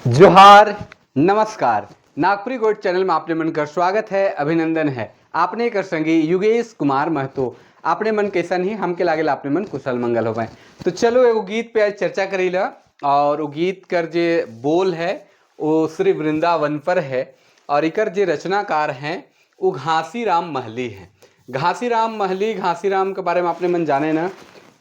जोहार, नमस्कार। Nagpuri gold channel में आपने मन कर स्वागत है, अभिनंदन है। आपने कर संगी युगेश कुमार महतो। आपने मन कैसा नहीं हमके लागेला आपने मन कुशल मंगल हो पाए। तो चलो एगो गीत पे आज चर्चा करी ला। और वो गीत कर जे बोल है वो श्री वृंदावन पर है और इकर जे रचनाकार हैं वो घासीराम महली हैं। घासीराम महली, घासीराम के बारे में आपने मन जाने ना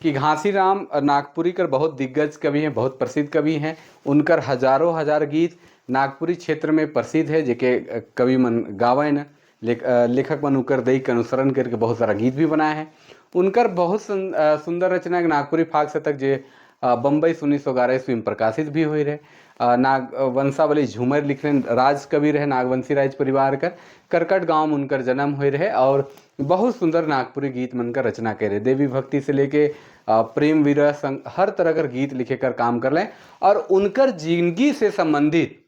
कि घासीराम नागपुरी कर बहुत दिग्गज कवि हैं, बहुत प्रसिद्ध कवि हैं। उनकर हजारों हजार गीत नागपुरी क्षेत्र में प्रसिद्ध है, जेके कवि मन गावे न लेखक मन उनकर दई के अनुसरण करके बहुत सारा गीत भी बनाए हैं। उनकर बहुत सुंदर रचना नागपुरी फाग शतक जे बम्बई 1911 ईस्वी में प्रकाशित भी हुई रहे। नाग वंशावली झूमर लिखने राज कवि रहे, नागवंशी राज परिवार कर करकट गांव में उनकर जन्म हुए रहे और बहुत सुंदर नागपुरी गीत मन कर रचना करे। देवी भक्ति से लेके प्रेम विरह संग हर तरह कर गीत लिखे कर काम कर लें। और उनकर जिंदगी से संबंधित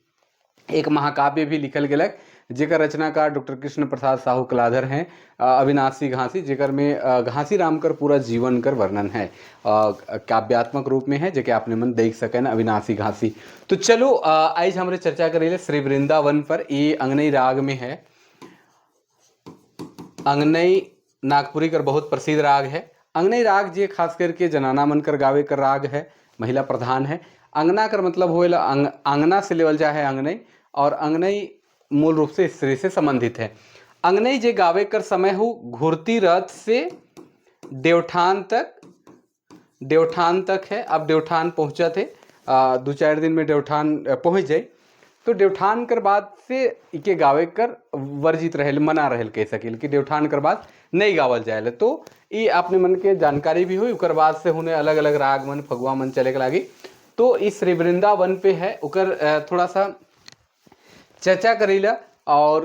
एक महाकाव्य भी लिखल गलक जेकर रचनाकार डॉक्टर कृष्ण प्रसाद साहू कलाधर हैं, अविनाशी घासी, जेकर में घासी राम कर पूरा जीवन कर वर्णन है, काव्यात्मक रूप में है, जेके आपने मन देख सके ना अविनाशी घासी। तो चलो आज हमारे चर्चा करेंगे श्री वृंदावन पर। ये अंगनई राग में है। अंगनई नागपुरी कर बहुत प्रसिद्ध राग है। अंगनई राग जे खास करके जनाना मन कर गावे कर राग है, महिला प्रधान है। अंगना कर मतलब होएला अंगना से लेवल जा है अंगनई, और अंगनई मूल रूप से स्त्री से संबंधित है। अंगनई जे गावे कर समय हो घुरती रथ से देवठान तक है। अब देवठान पहुंचा थे, 2-4 दिन में देवठान पहुंच जाए। तो देवठान कर बाद से इके गावे कर वर्जित रहेल, मना रहेल कह सकिल कि देवठान कर बाद नहीं गावल जाए। तो ये अपने मन के जानकारी भी हुई। उकर बाद से उन्हें अलग अलग राग मन फगुआ मन चले के लागी। तो इस श्री वृंदावन पे है उकर थोड़ा सा चर्चा करीला। और